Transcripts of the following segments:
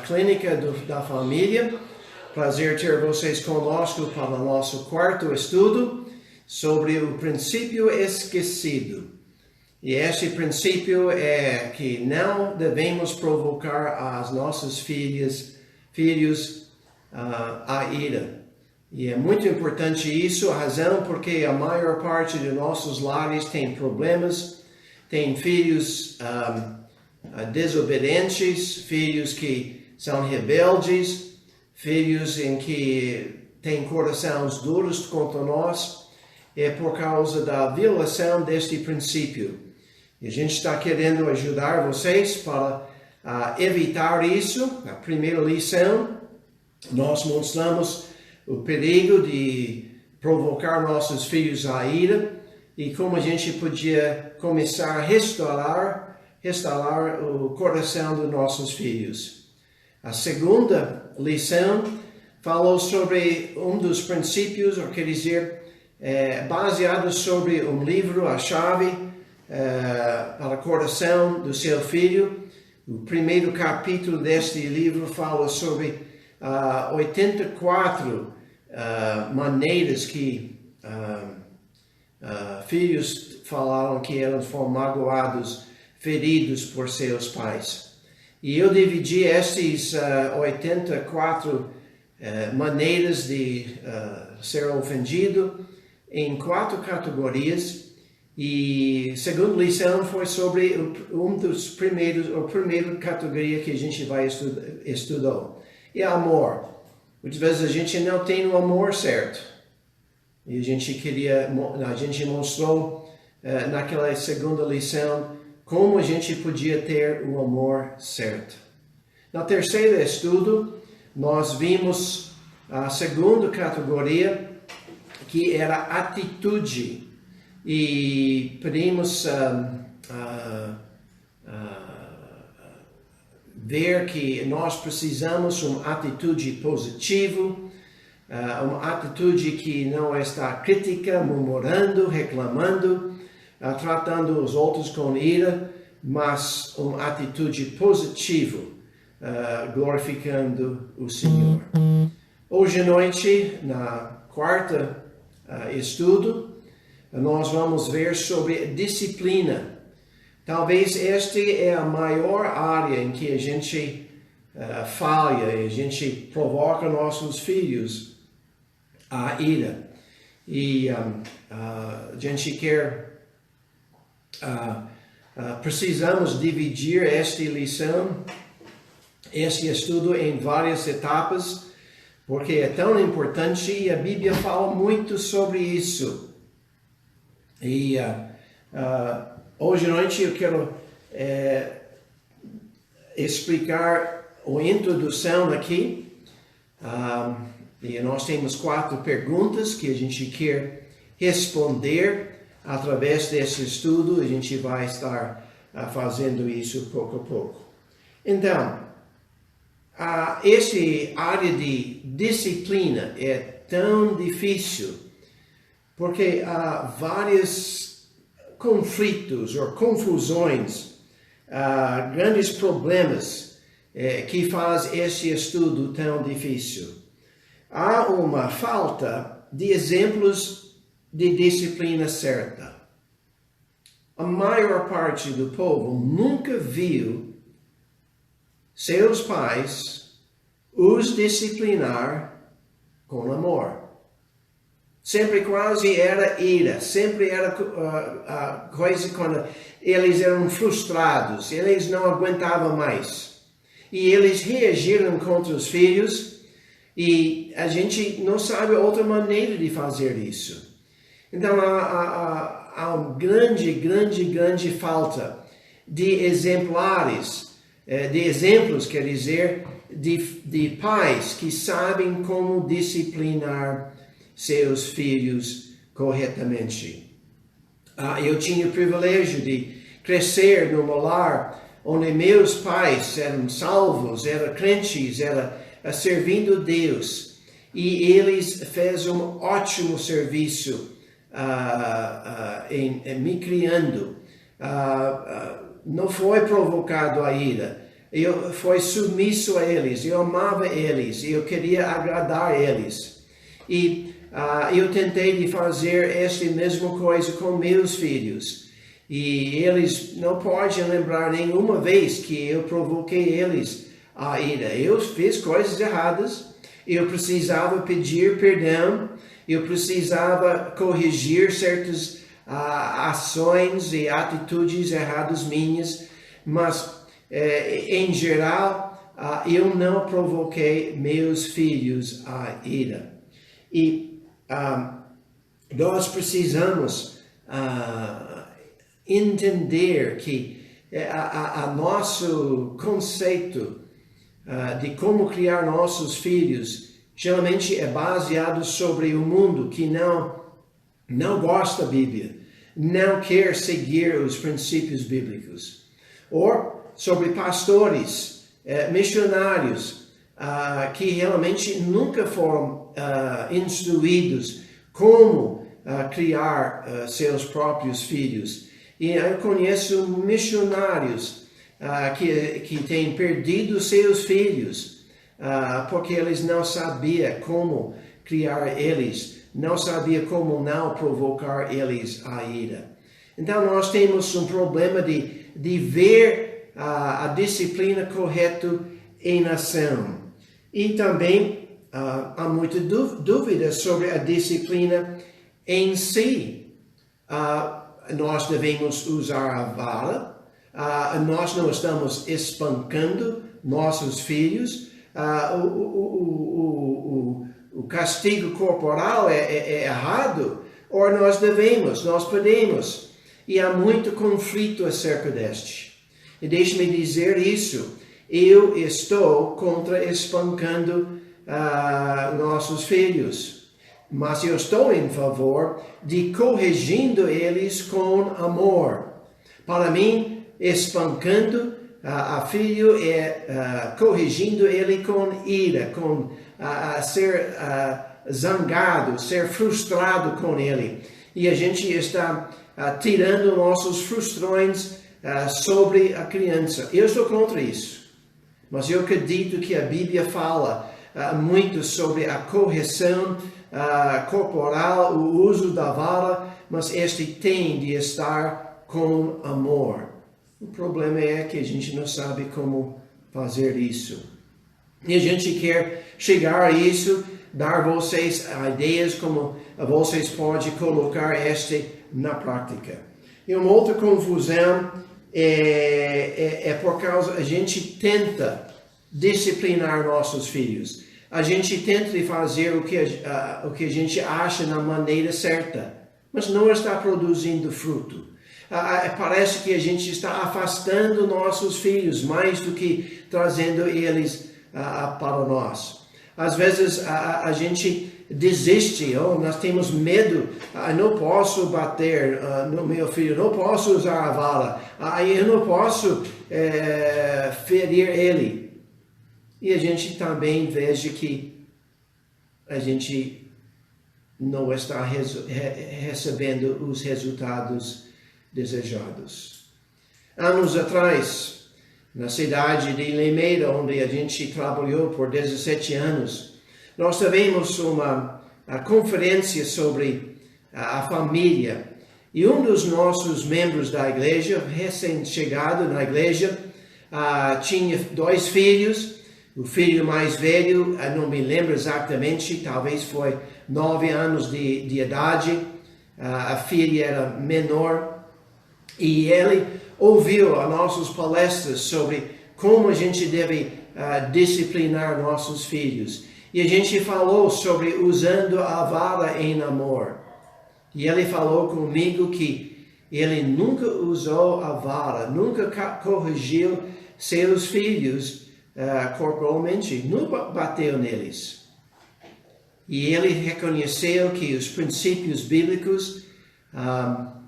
Clínica da Família. Prazer ter vocês conosco para o nosso quarto estudo sobre o princípio esquecido. E esse princípio é que não devemos provocar as nossos filhos a ira. E é muito importante isso, a razão porque a maior parte de nossos lares tem problemas, tem filhos desobedientes, filhos que são rebeldes, filhos em que têm corações duros contra nós, é por causa da violação deste princípio. E a gente está querendo ajudar vocês para evitar isso. Na primeira lição, nós mostramos o perigo de provocar nossos filhos à ira e como a gente podia começar a restaurar o coração dos nossos filhos. A segunda lição falou sobre um dos princípios, ou quer dizer, baseado sobre um livro, a chave para o coração do seu filho. O primeiro capítulo deste livro fala sobre 84 maneiras que filhos falaram que foram magoados, feridos por seus pais. E eu dividi esses 84 maneiras de ser ofendido em 4 categorias. E a segunda lição foi sobre a primeira categoria que a gente vai estudar. E amor. Muitas vezes a gente não tem o amor certo. E a gente mostrou naquela segunda lição como a gente podia ter o amor certo. Na terceira estudo, nós vimos a segunda categoria, que era atitude. E pedimos ver que nós precisamos de uma atitude positiva, uma atitude que não está crítica, murmurando, reclamando, tratando os outros com ira, mas uma atitude positiva, glorificando o Senhor. Hoje à noite, na quarta estudo, nós vamos ver sobre disciplina. Talvez esta é a maior área em que a gente falha, a gente provoca nossos filhos a ira. E a gente quer, precisamos dividir esta lição, este estudo em várias etapas, porque é tão importante e a Bíblia fala muito sobre isso. E hoje à noite eu quero explicar a introdução aqui. E nós temos 4 perguntas que a gente quer responder através desse estudo. A gente vai estar fazendo isso pouco a pouco. Então, essa área de disciplina é tão difícil porque há vários conflitos ou confusões, grandes problemas que faz esse estudo tão difícil. Há uma falta de exemplos de disciplina certa. A maior parte do povo nunca viu seus pais os disciplinar com amor. Sempre quase era ira, sempre era coisa quando eles eram frustrados, eles não aguentavam mais. E eles reagiram contra os filhos e a gente não sabe outra maneira de fazer isso. Então há uma grande falta de exemplos, quer dizer, de pais que sabem como disciplinar seus filhos corretamente. Eu tinha o privilégio de crescer num lar onde meus pais eram salvos, eram crentes, eram servindo Deus. E eles fizeram um ótimo serviço em me criando. Não foi provocado a ira. eu fui submisso a eles, eu amava eles, eu queria agradar eles. E eu tentei de fazer esta mesma coisa com meus filhos. E eles não podem lembrar nenhuma vez que eu provoquei eles a ira. Eu fiz coisas erradas, eu precisava pedir perdão, eu precisava corrigir certas ações e atitudes erradas minhas, mas em geral eu não provoquei meus filhos a ira. E nós precisamos entender que nosso conceito de como criar nossos filhos geralmente é baseado sobre o mundo que não gosta da Bíblia, não quer seguir os princípios bíblicos, ou sobre pastores, missionários, que realmente nunca foram instruídos como criar seus próprios filhos. E eu conheço missionários que têm perdido seus filhos porque eles não sabiam como criar eles, não sabiam como não provocar eles a ira. Então nós temos um problema de ver a disciplina correta em ação. E também há muita dúvida sobre a disciplina em si. Nós devemos usar a vara, nós não estamos espancando nossos filhos, o castigo corporal é errado, ou nós podemos. E há muito conflito acerca deste. E deixe-me dizer isso, eu estou contra espancando nossos filhos. Mas eu estou em favor de corrigindo eles com amor. Para mim, espancando a filho é corrigindo ele com ira, com ser zangado, ser frustrado com ele. E a gente está tirando nossos frustrões sobre a criança. Eu estou contra isso. Mas eu acredito que a Bíblia fala muito sobre a correção corporal, o uso da vara, mas este tem de estar com amor. O problema é que a gente não sabe como fazer isso. E a gente quer chegar a isso, dar vocês ideias como vocês podem colocar este na prática. E uma outra confusão é por causa a gente tenta disciplinar nossos filhos. A gente tenta fazer o que a gente acha na maneira certa, mas não está produzindo fruto. Parece que a gente está afastando nossos filhos mais do que trazendo eles para nós. Às vezes a gente desiste, nós temos medo, não posso bater no meu filho, não posso usar a vara, eu não posso ferir ele. E a gente também veja que a gente não está recebendo os resultados desejados. Anos atrás, na cidade de Limeira, onde a gente trabalhou por 17 anos, nós tivemos uma conferência sobre a família. E um dos nossos membros da igreja, recém-chegado na igreja, tinha 2 filhos. O filho mais velho, não me lembro exatamente, talvez foi 9 anos de idade. A filha era menor. E ele ouviu as nossas palestras sobre como a gente deve disciplinar nossos filhos. E a gente falou sobre usando a vara em amor. E ele falou comigo que ele nunca usou a vara, nunca corrigiu seus filhos corporalmente, nunca bateu neles. E ele reconheceu que os princípios bíblicos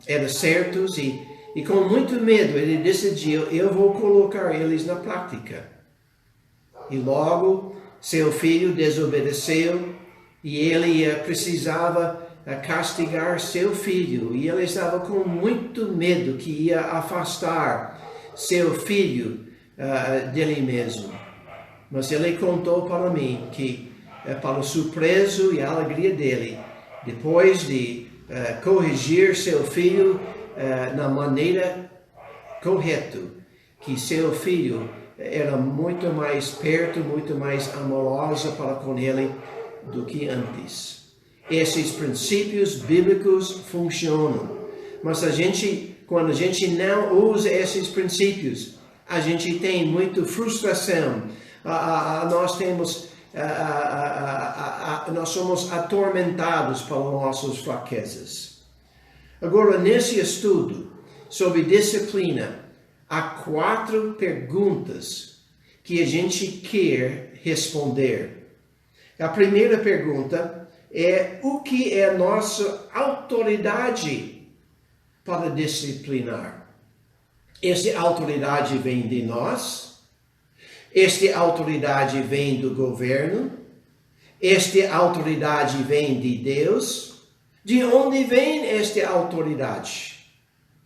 eram certos e com muito medo ele decidiu, eu vou colocar eles na prática. E logo seu filho desobedeceu e ele precisava castigar seu filho. E ele estava com muito medo que ia afastar seu filho dele mesmo. Mas ele contou para mim que, para o surpreso e a alegria dele, depois de corrigir seu filho na maneira correta, que seu filho era muito mais perto, muito mais amorosa para com ele do que antes. Esses princípios bíblicos funcionam, mas quando a gente não usa esses princípios, a gente tem muita frustração. Nós somos atormentados pelas nossas fraquezas. Agora, nesse estudo sobre disciplina, há 4 perguntas que a gente quer responder. A primeira pergunta é: o que é nossa autoridade para disciplinar? Essa autoridade vem de nós? Esta autoridade vem do governo? Esta autoridade vem de Deus? De onde vem esta autoridade?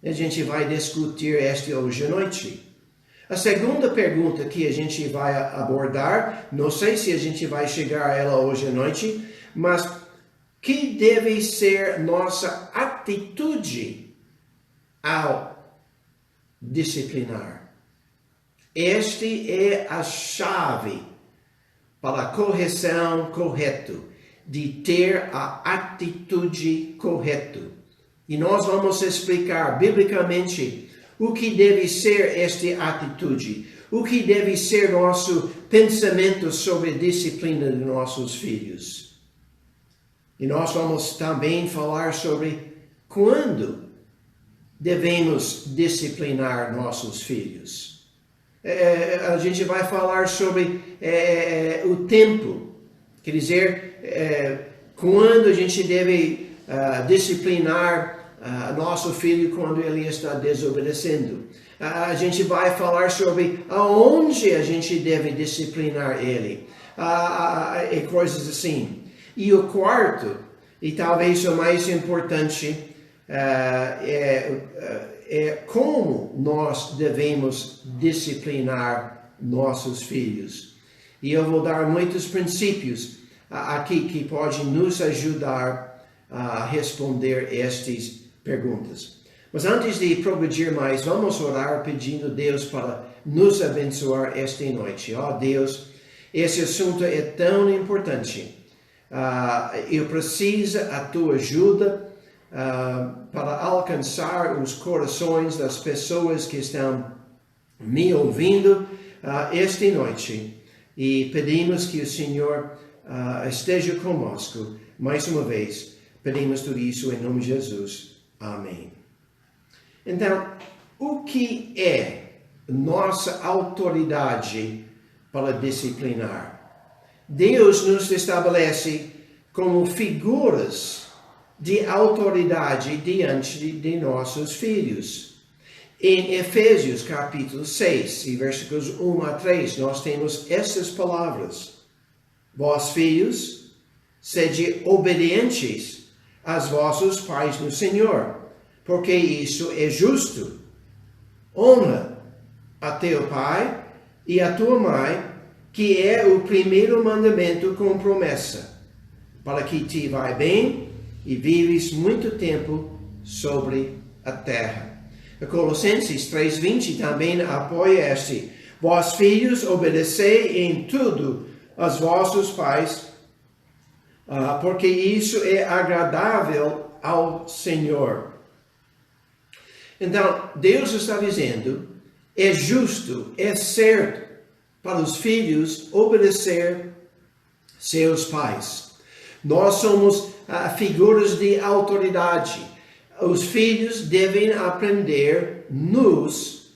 A gente vai discutir esta hoje à noite. A segunda pergunta que a gente vai abordar, não sei se a gente vai chegar a ela hoje à noite, mas que deve ser nossa atitude ao disciplinar? Esta é a chave para a correção correta, de ter a atitude correta. E nós vamos explicar biblicamente o que deve ser esta atitude, o que deve ser nosso pensamento sobre a disciplina de nossos filhos. E nós vamos também falar sobre quando devemos disciplinar nossos filhos. A gente vai falar sobre o tempo, quer dizer, quando a gente deve disciplinar nosso filho quando ele está desobedecendo. A gente vai falar sobre aonde a gente deve disciplinar ele, e coisas assim. E o quarto, e talvez o mais importante, é como nós devemos disciplinar nossos filhos. E eu vou dar muitos princípios aqui que podem nos ajudar a responder estas perguntas. Mas antes de progredir mais, vamos orar pedindo a Deus para nos abençoar esta noite. Ó Deus, esse assunto é tão importante. Eu preciso da tua ajuda para alcançar os corações das pessoas que estão me ouvindo esta noite. E pedimos que o Senhor esteja conosco. Mais uma vez, pedimos tudo isso em nome de Jesus. Amém. Então, o que é nossa autoridade para disciplinar? Deus nos estabelece como figuras de autoridade diante de nossos filhos. Em Efésios capítulo 6, e versículos 1 a 3, nós temos essas palavras: Vós, filhos, sede obedientes aos vossos pais no Senhor, porque isso é justo. Honra a teu pai e a tua mãe, que é o primeiro mandamento com promessa, para que te vá bem e vives muito tempo sobre a terra. Colossenses 3:20 também apoia este: Vós, filhos, obedecei em tudo aos vossos pais, porque isso é agradável ao Senhor. Então, Deus está dizendo, é justo, é certo para os filhos obedecer seus pais. Nós somos figuras de autoridade. Os filhos devem aprender nos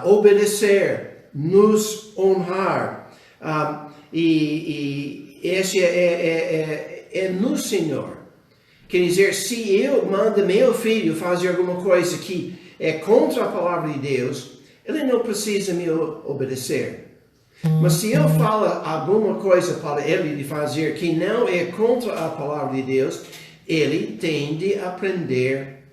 obedecer, nos honrar. E esse é no Senhor. Quer dizer, se eu mando meu filho fazer alguma coisa que é contra a palavra de Deus, ele não precisa me obedecer. Mas se eu falo alguma coisa para ele de fazer que não é contra a palavra de Deus, ele tem de aprender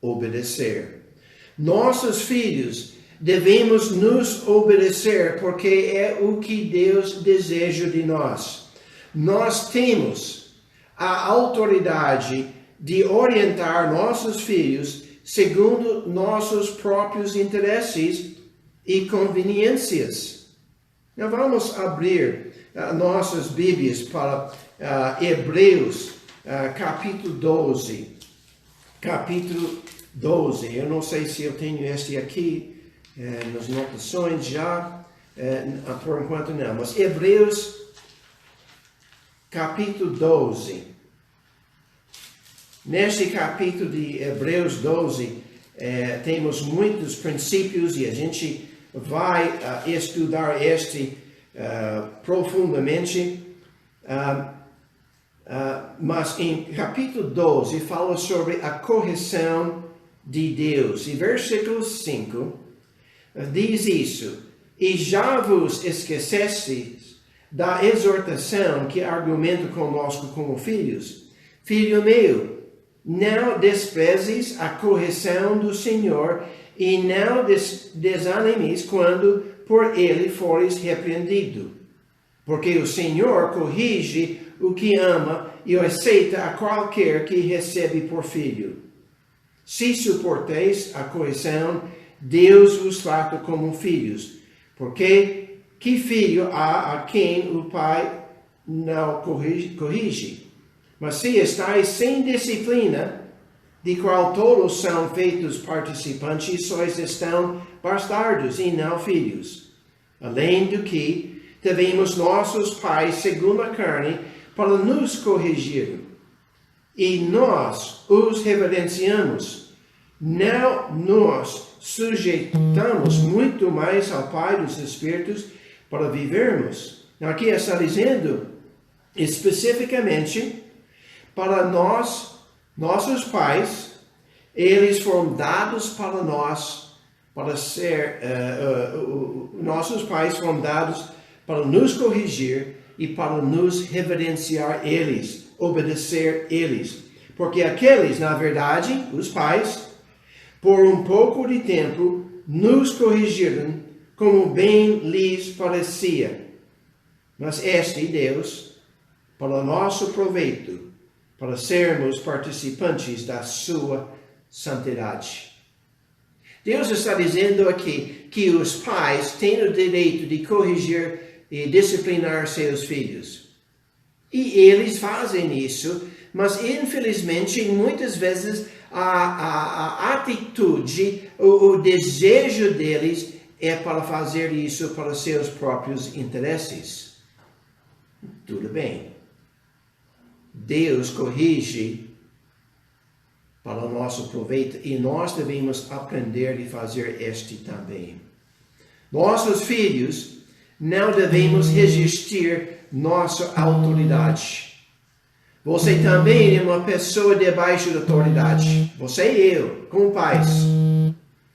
a obedecer. Nossos filhos devemos nos obedecer, porque é o que Deus deseja de nós. Nós temos a autoridade de orientar nossos filhos segundo nossos próprios interesses e conveniências. Nós vamos abrir nossas Bíblias para Hebreus, capítulo 12. Capítulo 12. Eu não sei se eu tenho este aqui nas notações já. Por enquanto não. Mas Hebreus, capítulo 12. Neste capítulo de Hebreus 12, temos muitos princípios e a gente vai estudar este profundamente. Mas em capítulo 12 fala sobre a correção de Deus. E versículo 5 diz isso: e já vos esquecestes da exortação que argumento conosco como filhos. Filho meu, não desprezes a correção do Senhor e não desanimes quando por ele fores repreendido. Porque o Senhor corrige o que ama e aceita a qualquer que recebe por filho. Se suporteis a correção, Deus vos trata como filhos. Porque que filho há a quem o pai não corrige? Mas se estáis sem disciplina, de qual todos são feitos participantes, sois estão bastardos e não filhos. Além do que, tivemos nossos pais segundo a carne para nos corrigir, e nós os reverenciamos. Não nos sujeitamos muito mais ao Pai dos Espíritos para vivermos. Aqui está dizendo especificamente para nós, nossos pais, eles foram dados para nós, para ser, nossos pais foram dados para nos corrigir e para nos reverenciar eles, obedecer eles. Porque aqueles, na verdade, os pais, por um pouco de tempo, nos corrigiram como bem lhes parecia. Mas este Deus, para nosso proveito, para sermos participantes da sua santidade. Deus está dizendo aqui que os pais têm o direito de corrigir e disciplinar seus filhos. E eles fazem isso, mas infelizmente muitas vezes a atitude, o desejo deles é para fazer isso para seus próprios interesses. Tudo bem. Deus corrige para o nosso proveito e nós devemos aprender a fazer este também. Nossos filhos não devemos resistir nossa autoridade. Você também é uma pessoa debaixo da autoridade. Você e eu, como pais.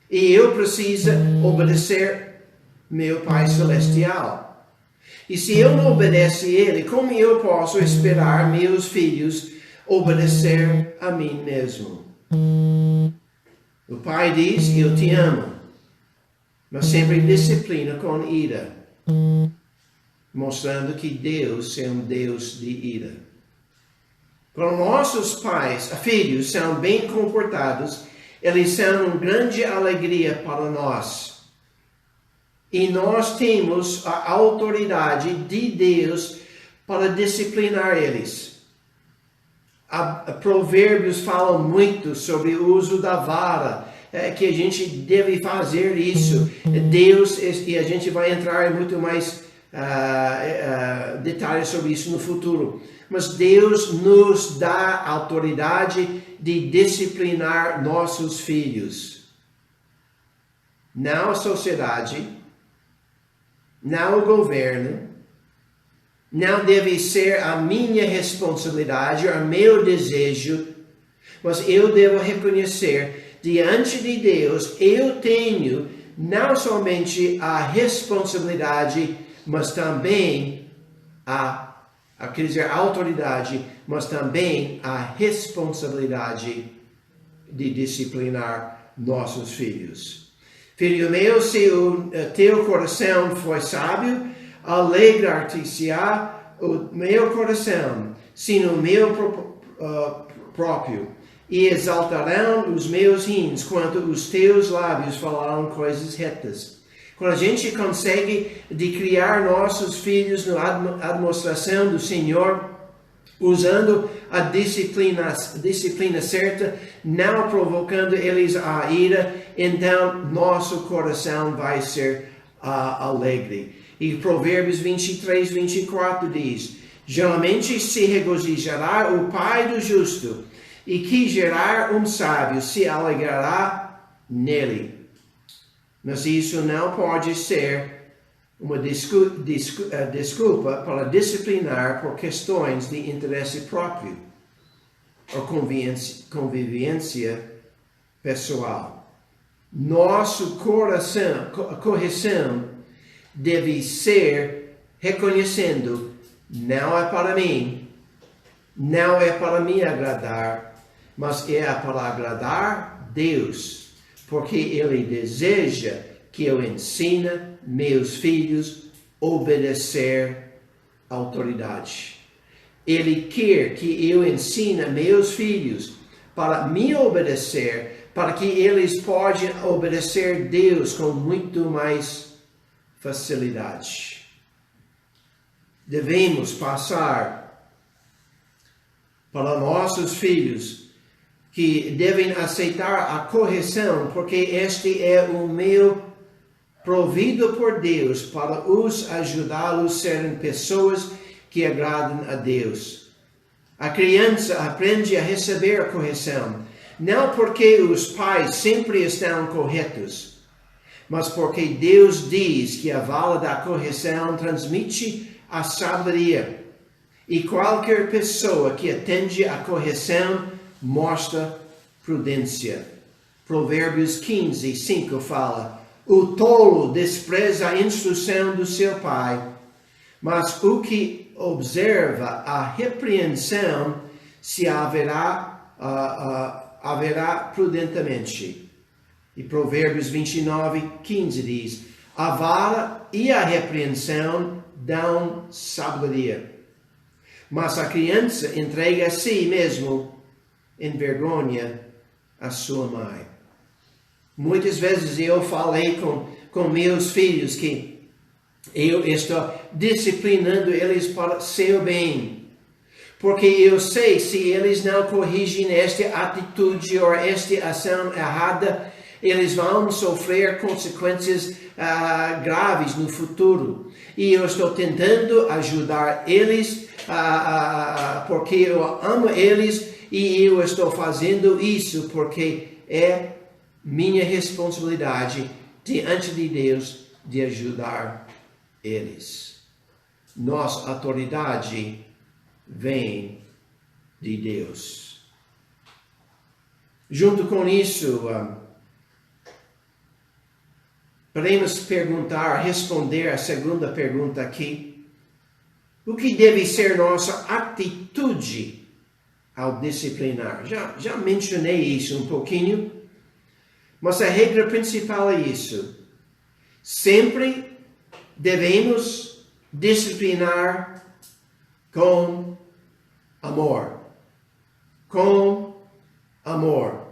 E eu preciso obedecer meu Pai Celestial. E se eu não obedeço a Ele, como eu posso esperar meus filhos obedecer a mim mesmo? O Pai diz, eu te amo, mas sempre disciplina com ira, mostrando que Deus é um Deus de ira. Quando nossos pais, filhos, são bem comportados, eles são uma grande alegria para nós. E nós temos a autoridade de Deus para disciplinar eles. Provérbios falam muito sobre o uso da vara, que a gente deve fazer isso. Deus, e a gente vai entrar em muito mais detalhes sobre isso no futuro. Mas Deus nos dá autoridade de disciplinar nossos filhos. Não a sociedade, não o governo, não deve ser a minha responsabilidade, o meu desejo, mas eu devo reconhecer diante de Deus, eu tenho não somente a responsabilidade, mas também a autoridade, mas também a responsabilidade de disciplinar nossos filhos. Filho meu, se o teu coração for sábio, alegrar-te-se-á o meu coração, sim o meu próprio, e exaltarão os meus rins, quanto os teus lábios falarão coisas retas. Quando a gente consegue de criar nossos filhos na administração do Senhor, usando a disciplina certa, não provocando eles a ira, então nosso coração vai ser alegre. E Provérbios 23, 24 diz: geralmente se regozijará o pai do justo, e que gerar um sábio se alegrará nele. Mas isso não pode ser uma desculpa para disciplinar por questões de interesse próprio ou convivência pessoal. Nosso correção deve ser reconhecendo: não é para mim, não é para me agradar, mas é para agradar Deus, porque Ele deseja que eu ensine meus filhos a obedecer à autoridade. Ele quer que eu ensine meus filhos para me obedecer, para que eles possam obedecer Deus com muito mais facilidade. Devemos passar para nossos filhos que devem aceitar a correção, porque este é o meio provido por Deus para os ajudá-los a serem pessoas que agradam a Deus. A criança aprende a receber a correção, não porque os pais sempre estão corretos, mas porque Deus diz que a vara da correção transmite a sabedoria. E qualquer pessoa que atende à correção mostra prudência. Provérbios 15, 5 fala: o tolo despreza a instrução do seu pai, mas o que observa a repreensão se haverá prudentemente. E Provérbios 29, 15 diz: a vara e a repreensão dão sabedoria, mas a criança entrega a si mesmo em vergonha a sua mãe. Muitas vezes eu falei com meus filhos que eu estou disciplinando eles para seu bem, porque eu sei se eles não corrigem esta atitude ou esta ação errada, eles vão sofrer consequências graves no futuro. E eu estou tentando ajudar eles, porque eu amo eles, e eu estou fazendo isso porque é minha responsabilidade diante de Deus de ajudar eles. Nossa autoridade vem de Deus. Junto com isso, podemos responder a segunda pergunta aqui: o que deve ser nossa atitude ao disciplinar? Já mencionei isso um pouquinho, mas a regra principal é isso: sempre devemos disciplinar com amor. Com amor.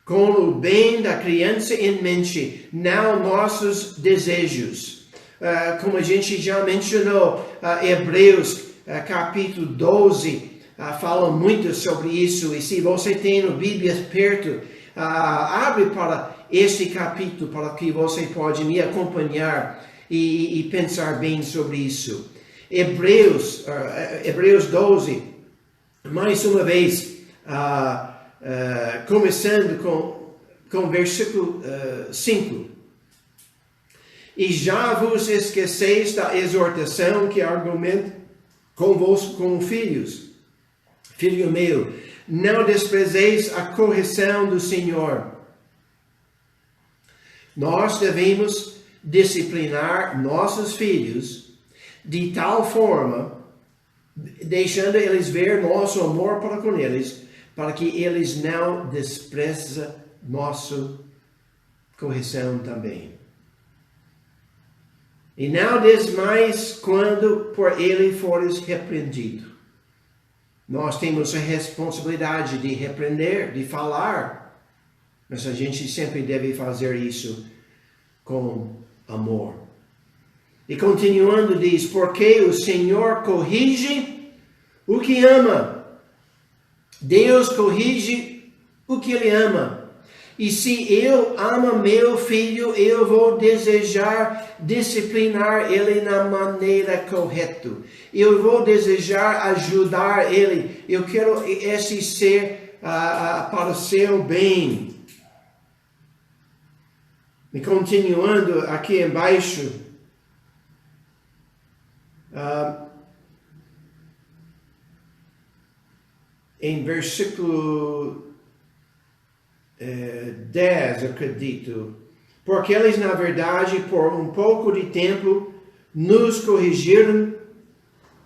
Com o bem da criança em mente, não nossos desejos. Como a gente já mencionou, Hebreus capítulo 12 fala muito sobre isso. E se você tem a Bíblia perto, abre para este capítulo para que você pode me acompanhar e pensar bem sobre isso. Hebreus 12, mais uma vez, começando com versículo 5. E já vos esqueceis da exortação que argumenta convosco como filhos. Filho meu, não desprezeis a correção do Senhor. Nós devemos disciplinar nossos filhos de tal forma, deixando eles ver nosso amor para com eles, para que eles não desprezem nossa correção também. E não desmais quando por ele fores repreendido. Nós temos a responsabilidade de repreender, de falar, mas a gente sempre deve fazer isso com amor. E continuando diz, porque o Senhor corrige o que ama. Deus corrige o que Ele ama. E se eu amo meu filho, eu vou desejar disciplinar ele na maneira correta. Eu vou desejar ajudar ele. Eu quero esse ser para o seu bem. E continuando aqui embaixo, em versículo 10, acredito, porque eles, na verdade, por um pouco de tempo, nos corrigiram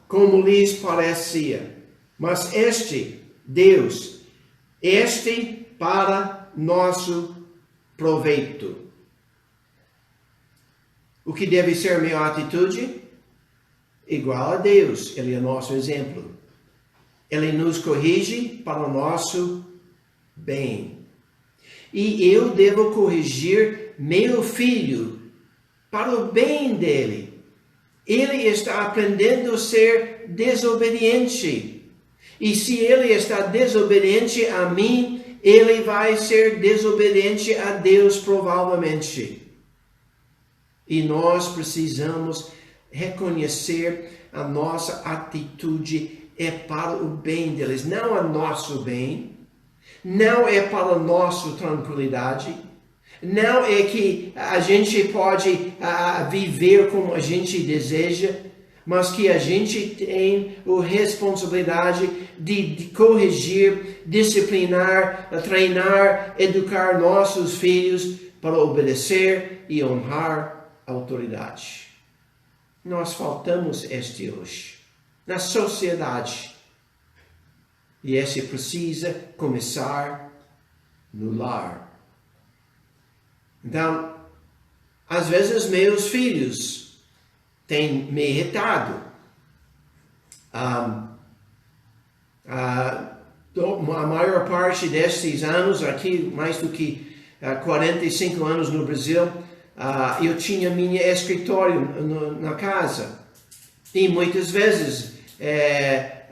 como lhes parecia. Mas Deus, para nosso proveito. O que deve ser minha atitude? Igual a Deus, Ele é nosso exemplo. Ele nos corrige para o nosso bem. E eu devo corrigir meu filho para o bem dele. Ele está aprendendo a ser desobediente. E se ele está desobediente a mim, ele vai ser desobediente a Deus provavelmente. E nós precisamos reconhecer a nossa atitude é para o bem deles, não a nosso bem. Não é para a nossa tranquilidade. Não é que a gente pode viver como a gente deseja, mas que a gente tem a responsabilidade de corrigir, disciplinar, treinar, educar nossos filhos para obedecer e honrar a autoridade. Nós faltamos hoje na sociedade. E esse precisa começar no lar. Então, às vezes meus filhos têm me irritado. A maior parte destes anos, aqui mais do que 45 anos no Brasil, eu tinha minha escritório na casa. E muitas vezes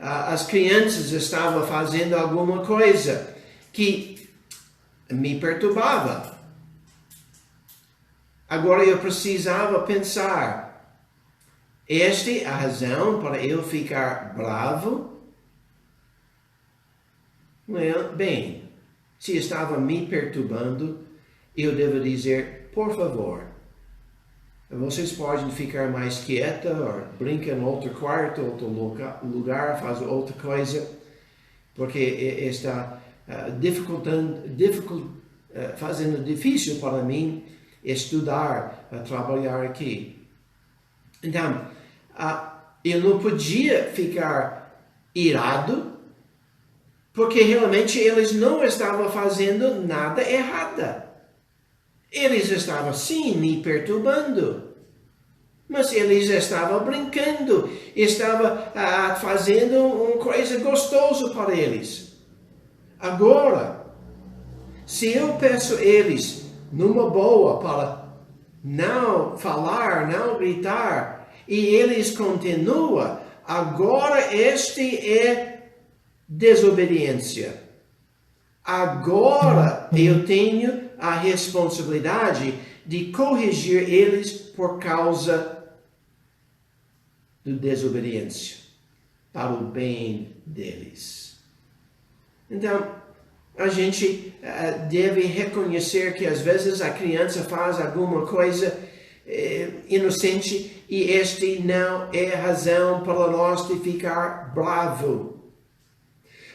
as crianças estavam fazendo alguma coisa que me perturbava. Agora eu precisava pensar, esta é a razão para eu ficar bravo? Bem, se estava me perturbando, eu devo dizer, por favor, vocês podem ficar mais quieta, ou brincar em outro quarto, outro lugar, fazer outra coisa, porque está fazendo difícil para mim estudar, trabalhar aqui. Então, eu não podia ficar irado, porque realmente eles não estavam fazendo nada errado. Eles estavam sim me perturbando, mas eles estavam brincando, estavam fazendo uma coisa gostosa para eles. Agora, se eu peço eles numa boa para não falar, não gritar, e eles continuam, agora este é desobediência. Agora eu tenho a responsabilidade de corrigir eles por causa da desobediência, para o bem deles. Então, a gente deve reconhecer que às vezes a criança faz alguma coisa inocente e este não é razão para nós de ficar bravo.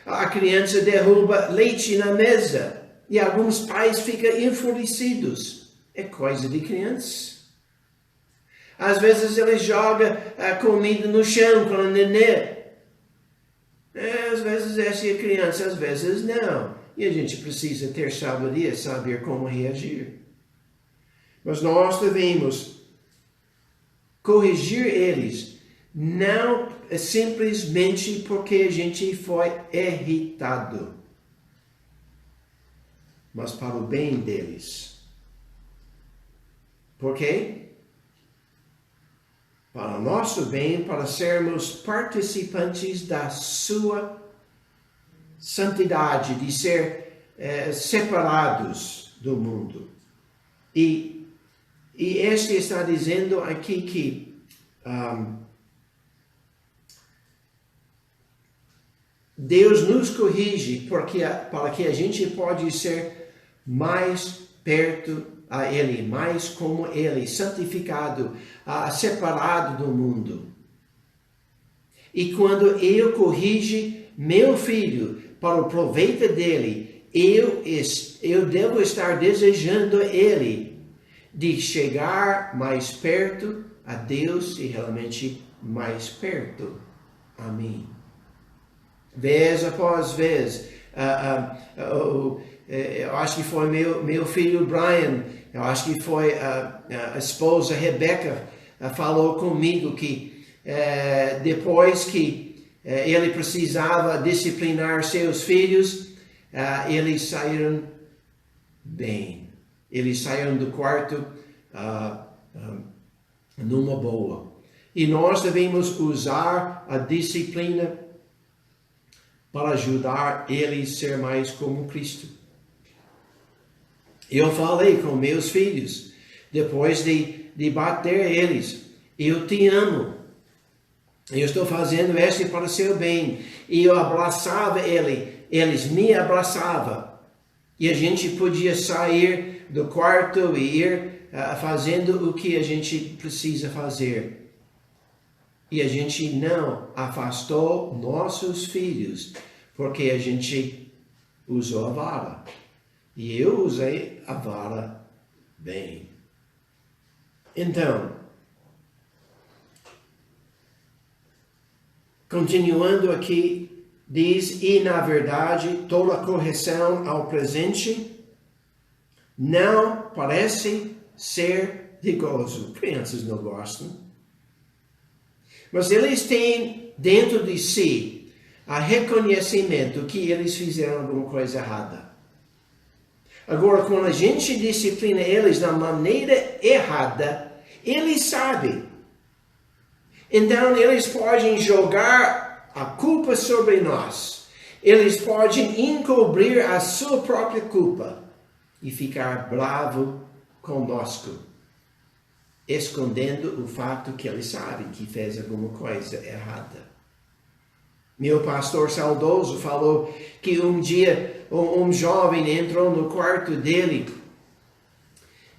A criança derruba leite na mesa e alguns pais ficam enfurecidos. É coisa de criança. Às vezes ele joga a comida no chão com o nenê. Às vezes essa é a criança, às vezes não. E a gente precisa ter sabedoria, saber como reagir. Mas nós devemos corrigir eles, não simplesmente porque a gente foi irritado, mas para o bem deles. Por quê? Para o nosso bem, para sermos participantes da sua santidade, de ser separados do mundo. E este está dizendo aqui que Deus nos corrige para que a gente pode ser mais perto a Ele, mais como Ele, santificado, separado do mundo. E quando eu corrijo meu filho para o proveito dele, eu devo estar desejando ele de chegar mais perto a Deus e realmente mais perto a mim. Vez após vez, eu acho que foi meu filho Brian, eu acho que foi a esposa Rebecca, falou comigo que depois que ele precisava disciplinar seus filhos, eles saíram bem. Eles saíram do quarto numa boa. E nós devemos usar a disciplina para ajudar eles a ser mais como Cristo. Eu falei com meus filhos, depois de bater eles, eu te amo. Eu estou fazendo isso para o seu bem. E eu abraçava eles me abraçavam. E a gente podia sair do quarto e ir fazendo o que a gente precisa fazer. E a gente não afastou nossos filhos, porque a gente usou a vara. E eu usei a vara bem. Então, continuando aqui, diz, e na verdade, toda correção ao presente não parece ser de gozo. Crianças não gostam. Mas eles têm dentro de si a reconhecimento que eles fizeram alguma coisa errada. Agora, quando a gente disciplina eles da maneira errada, eles sabem. Então, eles podem jogar a culpa sobre nós. Eles podem encobrir a sua própria culpa e ficar bravo conosco, escondendo o fato que eles sabem que fez alguma coisa errada. Meu pastor saudoso falou que um dia um jovem entrou no quarto dele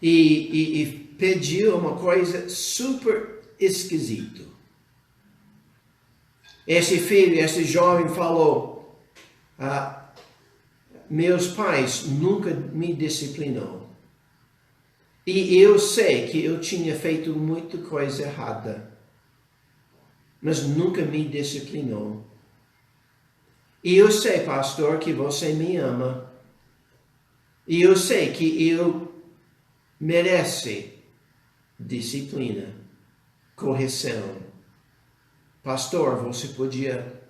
e pediu uma coisa super esquisita. Esse jovem falou, meus pais nunca me disciplinou. E eu sei que eu tinha feito muita coisa errada, mas nunca me disciplinou. E eu sei, pastor, que você me ama. E eu sei que eu mereço disciplina, correção. Pastor, você podia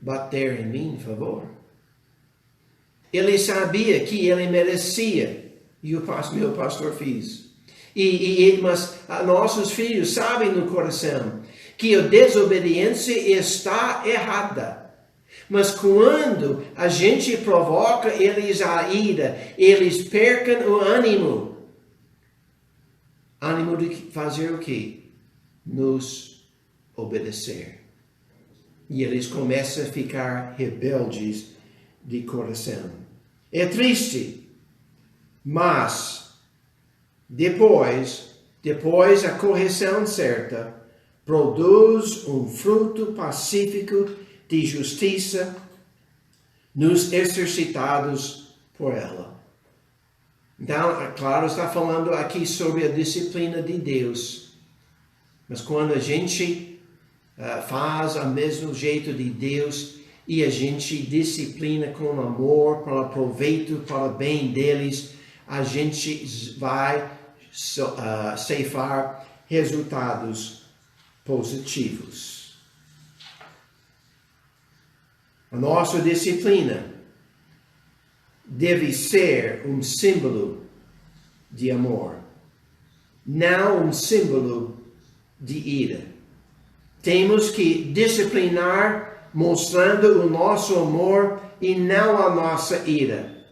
bater em mim, por favor? Ele sabia que ele merecia. E o meu pastor fez. Mas nossos filhos sabem no coração que a desobediência está errada. Mas quando a gente provoca eles a ira, eles percam o ânimo. Ânimo de fazer o quê? Nos obedecer. E eles começam a ficar rebeldes de coração. É triste. Mas, depois a correção certa, produz um fruto pacífico de justiça nos exercitados por ela. Então, é claro, está falando aqui sobre a disciplina de Deus. Mas quando a gente faz o mesmo jeito de Deus e a gente disciplina com amor, para proveito, para o bem deles, a gente vai ceifar resultados positivos. A nossa disciplina deve ser um símbolo de amor, não um símbolo de ira. Temos que disciplinar mostrando o nosso amor e não a nossa ira.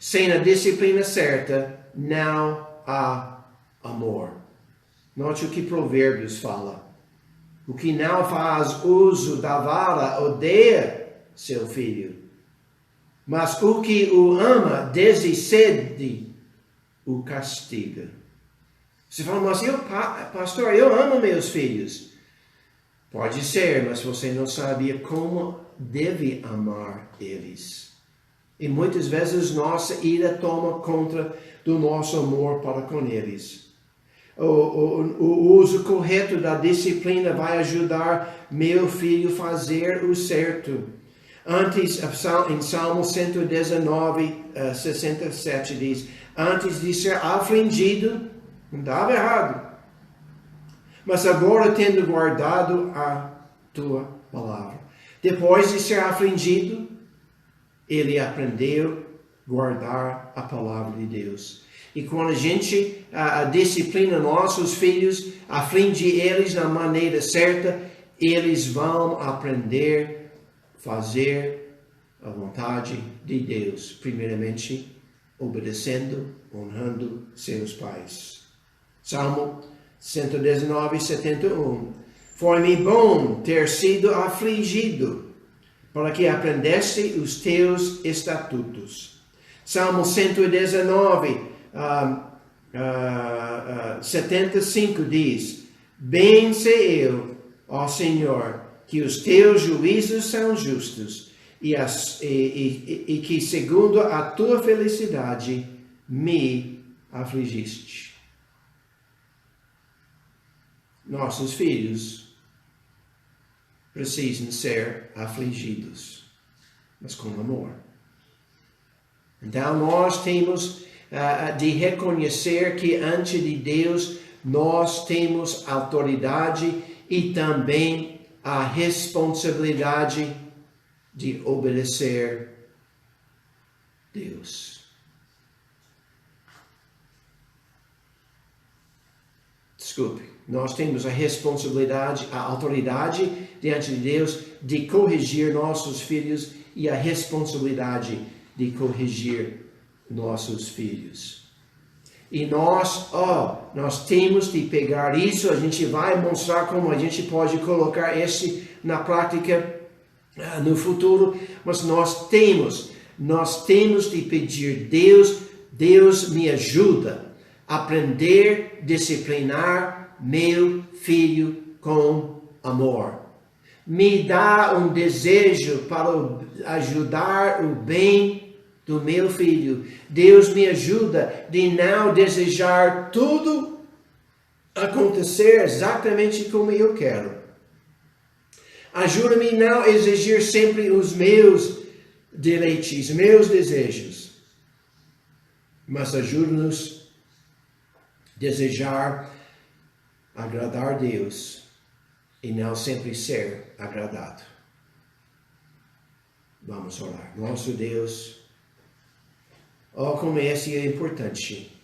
Sem a disciplina certa, não há amor. Note o que Provérbios fala. O que não faz uso da vara odeia seu filho. Mas o que o ama desde cedo o castiga. Você fala, mas pastor, eu amo meus filhos. Pode ser, mas você não sabia como deve amar eles. E muitas vezes nossa ira toma conta do nosso amor para com eles. O uso correto da disciplina vai ajudar meu filho a fazer o certo. Antes, em Salmo 119, 67 diz, antes de ser afligido, não estava errado. Mas agora tendo guardado a tua palavra. Depois de ser afligido, ele aprendeu a guardar a palavra de Deus. E quando a gente disciplina nossos filhos, aflige eles na maneira certa, eles vão aprender a fazer a vontade de Deus. Primeiramente, obedecendo, honrando seus pais. Salmo 119, 71. Foi-me bom ter sido afligido, para que aprendesse os teus estatutos. Salmo 119, 75 diz, bem sei eu, ó Senhor, que os teus juízos são justos, e que segundo a tua felicidade me afligiste. Nossos filhos precisam ser afligidos, mas com amor. Então nós temos de reconhecer que ante de Deus nós temos autoridade e também a responsabilidade de obedecer Deus. Desculpe, nós temos a responsabilidade, a autoridade diante de Deus de corrigir nossos filhos e a responsabilidade de corrigir nossos filhos. E nós temos de pegar isso, a gente vai mostrar como a gente pode colocar isso na prática no futuro, mas nós temos de pedir, Deus me ajuda a aprender, disciplinar meu filho com amor. Me dá um desejo para ajudar o bem do meu filho. Deus me ajuda de não desejar tudo acontecer exatamente como eu quero. Ajuda-me a não exigir sempre os meus deleites, meus desejos. Mas ajuda-nos a desejar agradar a Deus e não sempre ser agradado. Vamos orar. Nosso Deus, como esse é importante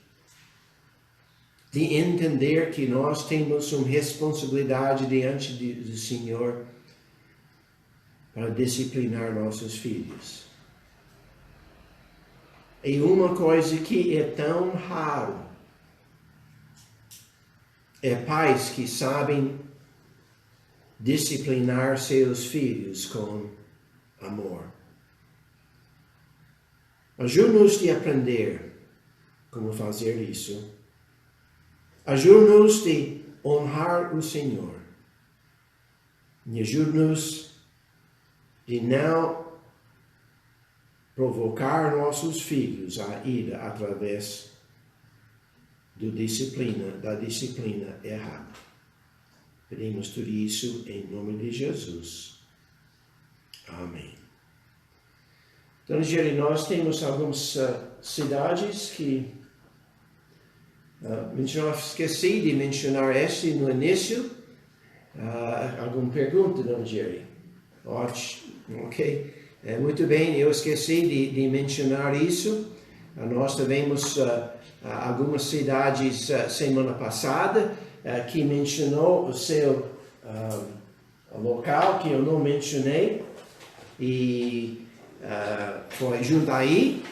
de entender que nós temos uma responsabilidade diante do Senhor para disciplinar nossos filhos. E uma coisa que é tão raro é pais que sabem disciplinar seus filhos com amor. Ajuda-nos a aprender como fazer isso. Ajuda-nos a honrar o Senhor. E ajuda-nos a não provocar nossos filhos a ira através da disciplina errada. Pedimos tudo isso em nome de Jesus. Amém. Então, Jerry, nós temos algumas cidades que Esqueci de mencionar este no início. Alguma pergunta, Dona Jerry? Ótimo, ok. Muito bem, eu esqueci de mencionar isso. Nós tivemos algumas cidades semana passada que mencionou o seu local que eu não mencionei. E foi Jundiaí,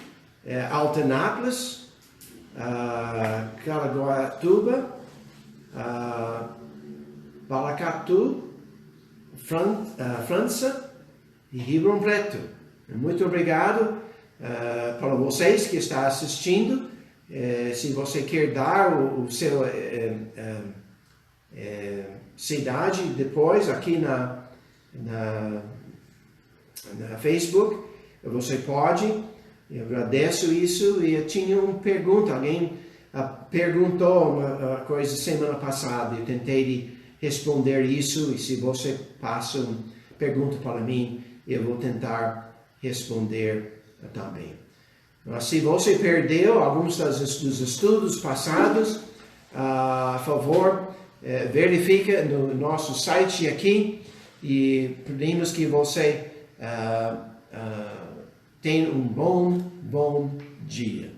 Altenápolis, Caraguatatuba, Paracatu, França e Ribeirão Preto. Muito obrigado para vocês que estão assistindo. Se você quer dar o seu cidade depois aqui na Facebook, você pode. Eu agradeço isso. E eu tinha uma pergunta. Alguém perguntou uma coisa semana passada. Eu tentei responder isso. E se você passa uma pergunta para mim, eu vou tentar responder também. Mas se você perdeu alguns dos estudos passados, por favor, verifica no nosso site aqui. E pedimos que você tenha um bom dia.